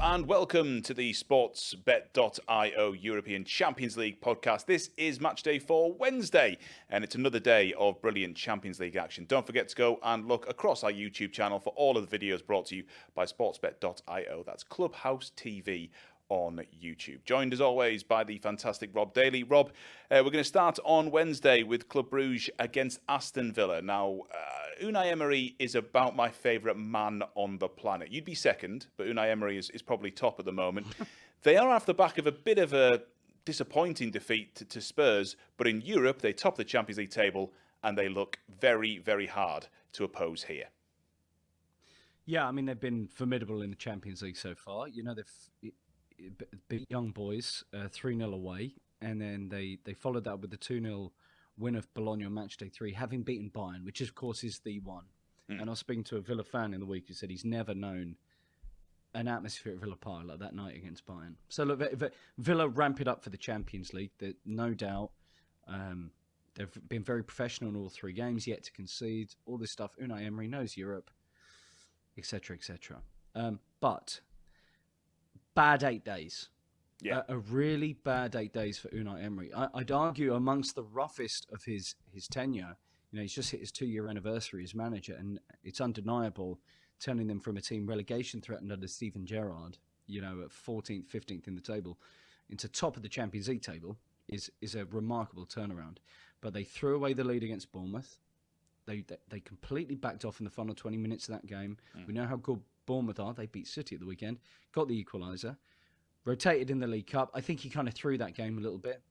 and welcome to the sportsbet.io European Champions League podcast. This is Matchday for Wednesday, and it's another day of brilliant Champions League action. Don't forget to go and look across our YouTube channel for all of the videos brought to you by sportsbet.io. That's Clubhouse TV on YouTube. Joined as always by the fantastic Rob Daly. Rob, we're going to start on Wednesday with Club Brugge against Aston Villa. Now, Unai Emery is about my favourite man on the planet. You'd be second, but Unai Emery is probably top at the moment. They are off the back of a bit of a disappointing defeat to Spurs, but in Europe they top the Champions League table and they look very, very hard to oppose here. Yeah, I mean, they've been formidable in the Champions League so far. You know, they've beat Young Boys 3-0 away, and then they followed that with the 2-0 win of Bologna on Matchday 3, having beaten Bayern, which of course is the one. And I was speaking to a Villa fan in the week who said he's never known an atmosphere at Villa Park like that night against Bayern. So look, Villa ramp it up for the Champions League. No doubt. They've been very professional in all three games, yet to concede, all this stuff. Unai Emery knows Europe, etc., etc. But bad 8 days. Yeah. A really bad 8 days for Unai Emery. I'd argue amongst the roughest of his tenure. You know, he's just hit his 2-year anniversary as manager, and it's undeniable, turning them from a team relegation threatened under Steven Gerrard, you know, at 14th, 15th in the table, into top of the Champions League table is a remarkable turnaround. But they threw away the lead against Bournemouth. They completely backed off in the final 20 minutes of that game. We know how good Bournemouth are. They beat City at the weekend, got the equaliser, rotated in the League Cup. I think he kind of threw that game a little bit,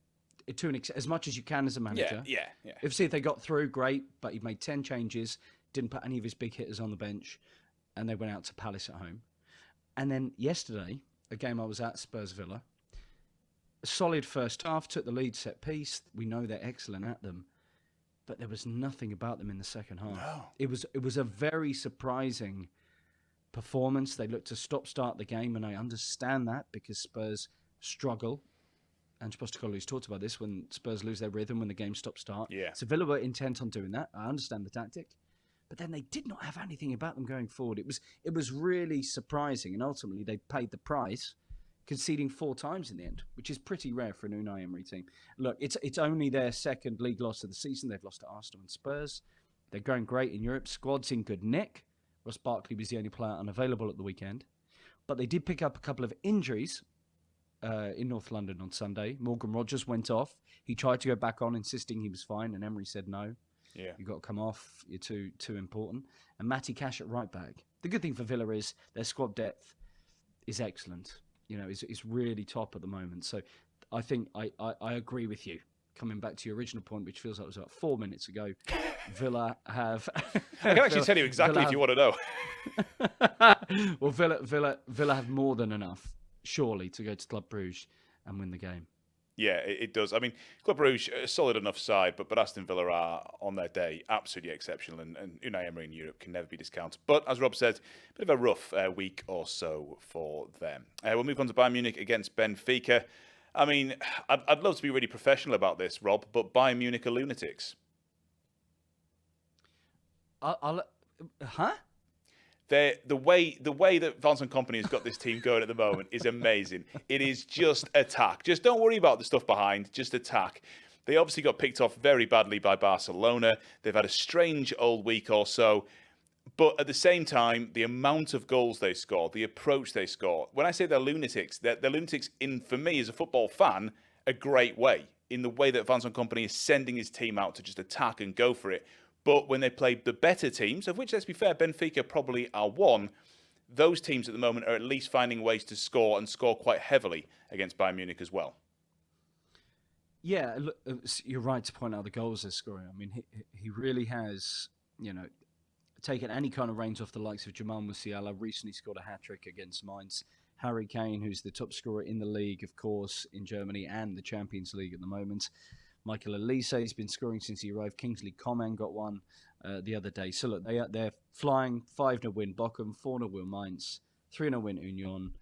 as much as you can as a manager. Yeah. If they got through, great, but he made 10 changes, didn't put any of his big hitters on the bench, and they went out to Palace at home. And then yesterday, a game I was at, Spurs Villa, a solid first half, took the lead set piece. We know they're excellent at them, but there was nothing about them in the second half. No. It was a very surprising performance. They looked to stop-start the game, and I understand that because Spurs struggle. And Postecoglou's talked about this when Spurs lose their rhythm when the game stop-start. Yeah. So Villa were intent on doing that. I understand the tactic. But then they did not have anything about them going forward. It was really surprising, and ultimately they paid the price, conceding 4 times in the end, which is pretty rare for an Unai Emery team. Look, it's only their second league loss of the season. They've lost to Arsenal and Spurs. They're going great in Europe. Squad's in good nick. Ross Barkley was the only player unavailable at the weekend. But they did pick up a couple of injuries in North London on Sunday. Morgan Rogers went off. He tried to go back on, insisting he was fine, and Emery said no. Yeah. You've got to come off. You're too important. And Matty Cash at right back. The good thing for Villa is their squad depth is excellent. You know, it's really top at the moment. So I think I agree with you. Coming back to your original point, which feels like it was about 4 minutes ago, Villa have... I can actually tell you exactly if you want to know. Well, Villa have more than enough, surely, to go to Club Brugge and win the game. Yeah, it does. I mean, Club Brugge, a solid enough side, but Aston Villa are, on their day, absolutely exceptional, and Unai Emery in Europe can never be discounted. But, as Rob said, a bit of a rough week or so for them. We'll move on to Bayern Munich against Benfica. I mean, I'd love to be really professional about this, Rob, but Bayern Munich are lunatics. Huh? The way that Vincent Kompany has got this team going at the moment is amazing. It is just attack. Just don't worry about the stuff behind. Just attack. They obviously got picked off very badly by Barcelona. They've had a strange old week or so. But at the same time, the amount of goals they score, the approach they score. When I say they're lunatics in, for me as a football fan, a great way. In the way that Vincent Kompany is sending his team out to just attack and go for it. But when they play the better teams, of which, let's be fair, Benfica probably are one, those teams at the moment are at least finding ways to score and score quite heavily against Bayern Munich as well. Yeah, look, you're right to point out the goals they're scoring. I mean, he really has, you know, taken any kind of reins off the likes of Jamal Musiala. Recently scored a hat-trick against Mainz. Harry Kane, who's the top scorer in the league, of course, in Germany and the Champions League at the moment. Michael Elise has been scoring since he arrived. Kingsley Coman got one the other day. So look, they're flying. 5-0 win Bochum, 4-0 win Mainz, 3-0 win Union.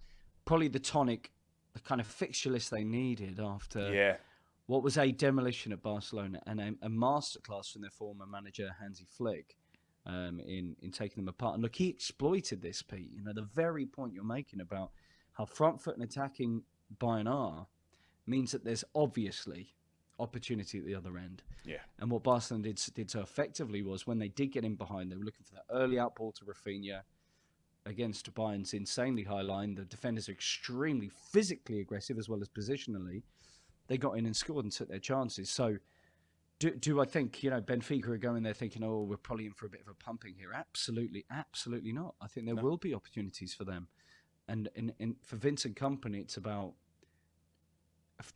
Probably the tonic, the kind of fixture list they needed after what was a demolition at Barcelona and a masterclass from their former manager Hansi Flick in taking them apart. And look, he exploited this, Pete. You know, the very point you're making about how front foot and attacking Bayern are means that there's obviously opportunity at the other end. Yeah. And what Barcelona did so effectively was when they did get in behind, they were looking for that early outball to Rafinha against Bayern's insanely high line. The defenders are extremely physically aggressive as well as positionally. They got in and scored and took their chances. So do I think, Benfica are going there thinking, oh, we're probably in for a bit of a pumping here? Absolutely, absolutely not. I think there will be opportunities for them. And for Vincent Kompany, it's about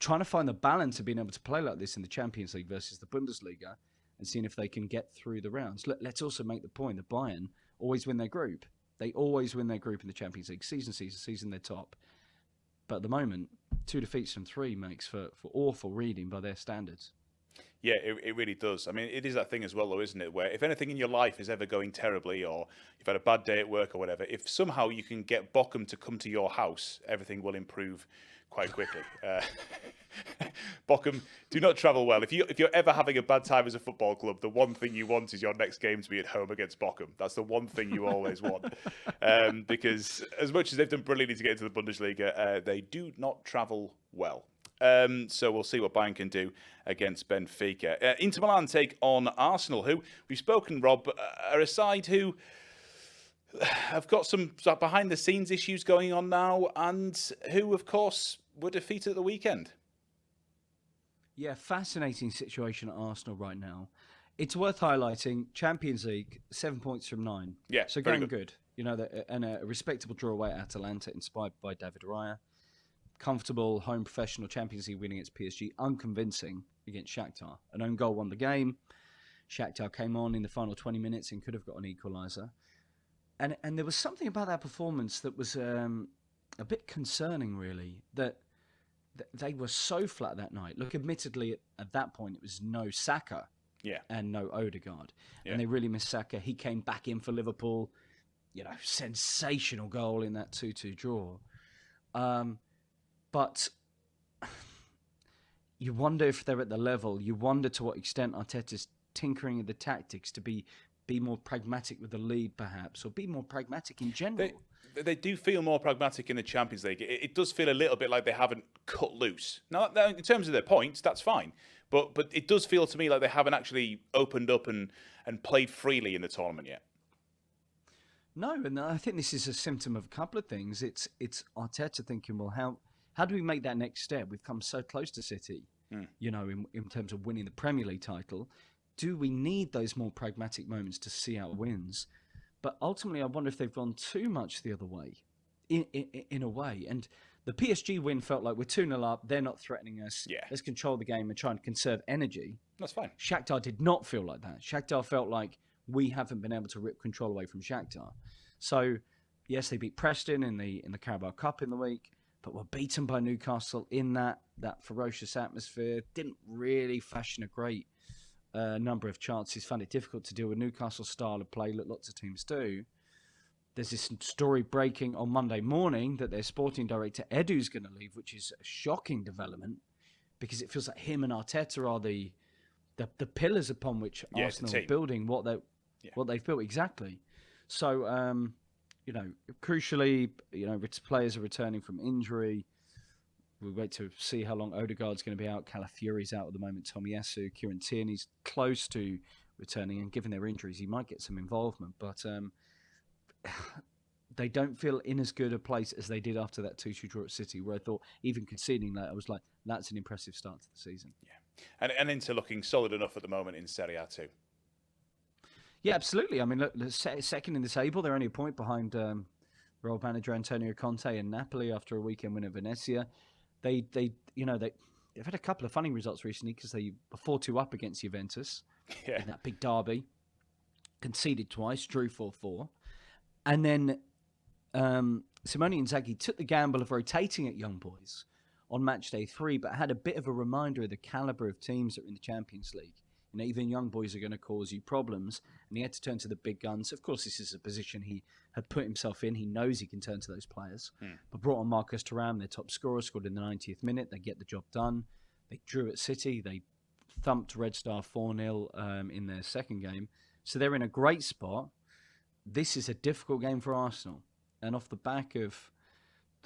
trying to find the balance of being able to play like this in the Champions League versus the Bundesliga and seeing if they can get through the rounds. Let's also make the point that Bayern always win their group. They always win their group in the Champions League. Season, they're top. But at the moment, 2 defeats from 3 makes for awful reading by their standards. Yeah, it really does. I mean, it is that thing as well, though, isn't it? Where if anything in your life is ever going terribly or you've had a bad day at work or whatever, if somehow you can get Bochum to come to your house, everything will improve quite quickly. Bochum do not travel well. If you're ever having a bad time as a football club, the one thing you want is your next game to be at home against Bochum. That's the one thing you always want. Because as much as they've done brilliantly to get into the Bundesliga, they do not travel well. So we'll see what Bayern can do against Benfica. Inter Milan take on Arsenal, who we've spoken, Rob, are a side who have got some behind-the-scenes issues going on now and who, of course, were defeated at the weekend. Yeah, fascinating situation at Arsenal right now. It's worth highlighting, Champions League, 7 points from 9. Yeah, so going good. And a respectable draw away at Atalanta, inspired by David Raya. Comfortable home professional Champions League win against PSG, unconvincing against Shakhtar. An own goal won the game. Shakhtar came on in the final 20 minutes and could have got an equaliser. And there was something about that performance that was a bit concerning, really, that they were so flat that night. Look, admittedly, at that point, it was no Saka and no Odegaard. Yeah. And they really missed Saka. He came back in for Liverpool. Sensational goal in that 2-2 draw. But you wonder if they're at the level. You wonder to what extent Arteta's tinkering with the tactics to be more pragmatic with the lead, perhaps, or be more pragmatic in general. They do feel more pragmatic in the Champions League. It does feel a little bit like they haven't cut loose. Now, in terms of their points, that's fine. But it does feel to me like they haven't actually opened up and played freely in the tournament yet. No, and I think this is a symptom of a couple of things. It's Arteta thinking, well, how do we make that next step? We've come so close to City, in terms of winning the Premier League title. Do we need those more pragmatic moments to see out wins? But ultimately, I wonder if they've gone too much the other way, in a way. And the PSG win felt like we're 2-0 up, they're not threatening us. Yeah. Let's control the game and try and conserve energy. That's fine. Shakhtar did not feel like that. Shakhtar felt like we haven't been able to rip control away from Shakhtar. So, yes, they beat Preston in the Carabao Cup in the week, but were beaten by Newcastle in that ferocious atmosphere. Didn't really fashion a great number of chances. Found it difficult to deal with Newcastle's style of play, like lots of teams do. There's this story breaking on Monday morning that their sporting director Edu's going to leave, which is a shocking development because it feels like him and Arteta are the pillars upon which Arsenal are building what they've built exactly. So, crucially, players are returning from injury. We wait to see how long Odegaard's going to be out. Calafiori's out at the moment. Tomiyasu, Kieran Tierney's close to returning, and given their injuries, he might get some involvement. But they don't feel in as good a place as they did after that 2-2 draw at City, where I thought even conceding that, I was like, that's an impressive start to the season. Yeah, and Inter looking solid enough at the moment in Serie A too. Yeah, absolutely. I mean, look, second in the table, they're only a point behind Royal manager Antonio Conte and Napoli after a weekend win at Venezia. They've had a couple of funny results recently because they were 4-2 up against Juventus in that big derby, conceded twice, drew 4-4. And then Simone Inzaghi took the gamble of rotating at young boys on Matchday 3, but had a bit of a reminder of the calibre of teams that are in the Champions League. Even young boys are going to cause you problems, and he had to turn to the big guns. Of course, this is a position he had put himself in. He knows he can turn to those players. But brought on Marcus Thuram, their top scorer, scored in the 90th minute. They get the job done. They drew at City. They thumped Red Star 4-0 in their second game. So they're in a great spot. This is a difficult game for Arsenal. And off the back of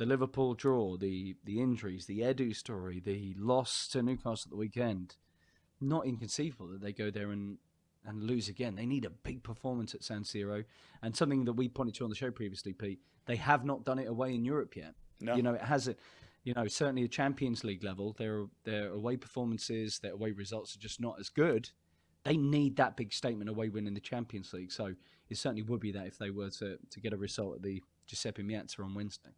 the Liverpool draw, the injuries, the Edu story, the loss to Newcastle at the weekend, not inconceivable that they go there and lose again. They need a big performance at San Siro, and something that we pointed to on the show previously, Pete. They have not done it away in Europe yet. No. It hasn't. Certainly at Champions League level, their away performances, their away results are just not as good. They need that big statement away win in the Champions League. So it certainly would be that if they were to get a result at the Giuseppe Meazza on Wednesday.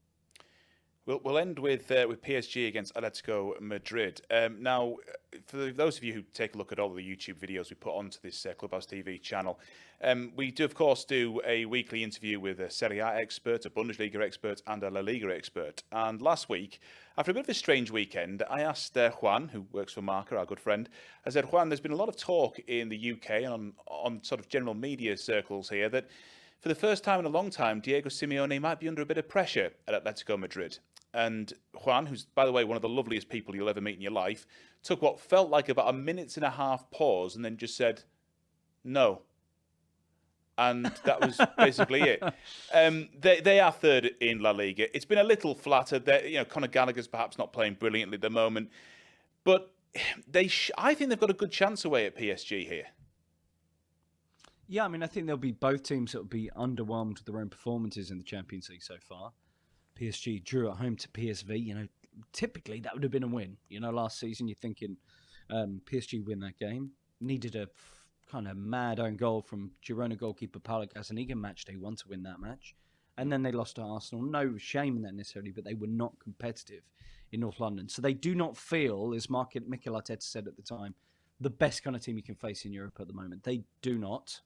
We'll end with PSG against Atletico Madrid. Now, for those of you who take a look at all the YouTube videos we put onto this Clubhouse TV channel, we do, of course, do a weekly interview with a Serie A expert, a Bundesliga expert, and a La Liga expert. And last week, after a bit of a strange weekend, I asked Juan, who works for Marca, our good friend, I said, Juan, there's been a lot of talk in the UK and on sort of general media circles here that for the first time in a long time, Diego Simeone might be under a bit of pressure at Atletico Madrid. And Juan, who's, by the way, one of the loveliest people you'll ever meet in your life, took what felt like about a minute and a half pause and then just said, no. And that was basically it. They are third in La Liga. It's been a little flatter. Conor Gallagher's perhaps not playing brilliantly at the moment. But I think they've got a good chance away at PSG here. Yeah, I mean, I think there'll be both teams that will be underwhelmed with their own performances in the Champions League so far. PSG drew at home to PSV. Typically that would have been a win. Last season you're thinking PSG win that game. Needed a kind of mad own goal from Girona goalkeeper Paolo Gazzaniga Matchday 1 to win that match. And then they lost to Arsenal. No shame in that necessarily, but they were not competitive in North London. So they do not feel, as Mikel Arteta said at the time, the best kind of team you can face in Europe at the moment. They do not.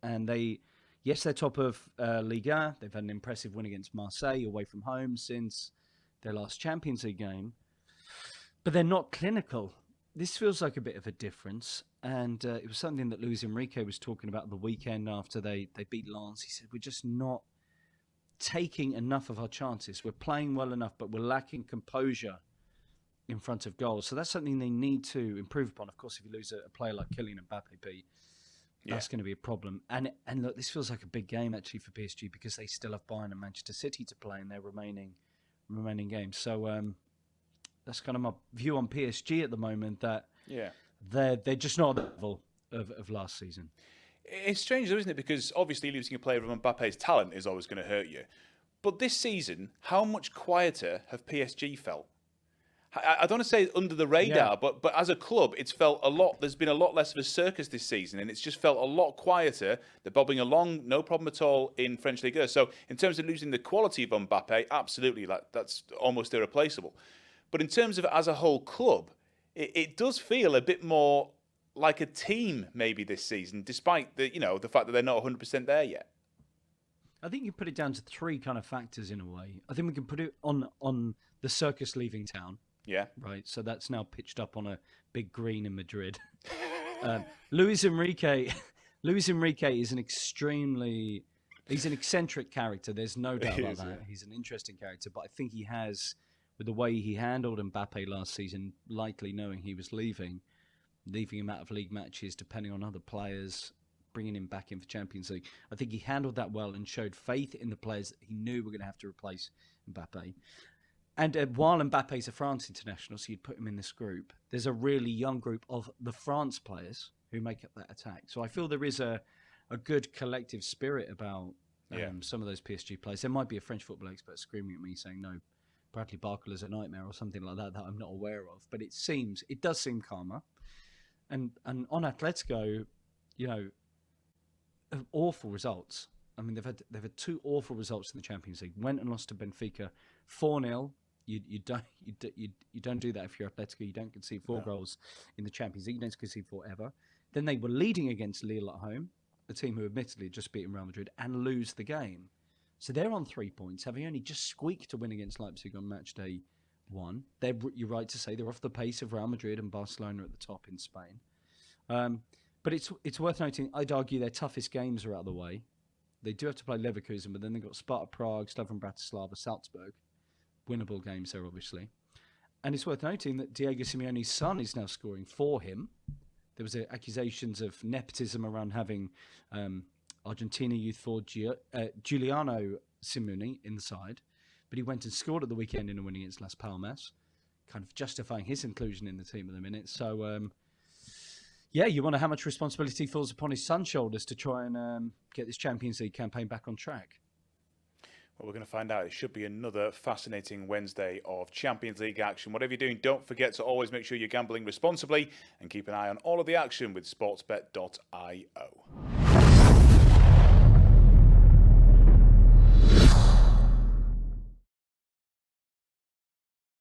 And yes, they're top of Liga. They've had an impressive win against Marseille away from home since their last Champions League game. But they're not clinical. This feels like a bit of a difference. And it was something that Luis Enrique was talking about the weekend after they beat Lens. He said, we're just not taking enough of our chances. We're playing well enough, but we're lacking composure in front of goals. So that's something they need to improve upon. Of course, if you lose a player like Kylian Mbappe, Pete, that's going to be a problem. And look, this feels like a big game actually for PSG because they still have Bayern and Manchester City to play in their remaining games. So that's kind of my view on PSG at the moment. That they're just not at the level of last season. It's strange though, isn't it? Because obviously losing a player of Mbappe's talent is always going to hurt you. But this season, how much quieter have PSG felt? I don't want to say under the radar, but as a club, it's felt a lot. There's been a lot less of a circus this season, and it's just felt a lot quieter. They're bobbing along, no problem at all in French Ligue 1. So in terms of losing the quality of Mbappe, absolutely, that's almost irreplaceable. But in terms of as a whole club, it does feel a bit more like a team maybe this season, despite the fact that they're not 100% there yet. I think you put it down to three kind of factors in a way. I think we can put it on the circus leaving town. Yeah. Right. So that's now pitched up on a big green in Madrid. Luis Enrique is he's an eccentric character. There's no doubt about that. Yeah. He's an interesting character, but I think he has, with the way he handled Mbappe last season, likely knowing he was leaving him out of league matches, depending on other players, bringing him back in for Champions League. I think he handled that well and showed faith in the players that he knew were going to have to replace Mbappe. And while Mbappe's a France international, so you'd put him in this group, there's a really young group of the France players who make up that attack. So I feel there is a good collective spirit about some of those PSG players. There might be a French football expert screaming at me saying, no, Bradley Barcola is a nightmare or something like that I'm not aware of. But it does seem calmer. And on Atletico, awful results. I mean, they've had two awful results in the Champions League. Went and lost to Benfica 4-0. You don't do that if you're Atletico. You don't concede four goals in the Champions League. You don't concede four ever. Then they were leading against Lille at home, a team who admittedly just beaten Real Madrid, and lose the game. So they're on 3 points, having only just squeaked to win against Leipzig on match day 1. You're right to say they're off the pace of Real Madrid and Barcelona at the top in Spain. But it's worth noting, I'd argue their toughest games are out of the way. They do have to play Leverkusen, but then they've got Sparta Prague, Slovan Bratislava, Salzburg. Winnable games there, obviously. And it's worth noting that Diego Simeone's son is now scoring for him. There was accusations of nepotism around having Argentina youth forward Giuliano Simeone in the side. but he went and scored at the weekend in a win against Las Palmas, kind of justifying his inclusion in the team at the minute. So, yeah, you wonder how much responsibility falls upon his son's shoulders to try and get this Champions League campaign back on track. Well, we're going to find out. It should be another fascinating Wednesday of Champions League action. Whatever you're doing, don't forget to always make sure you're gambling responsibly and keep an eye on all of the action with sportsbet.io.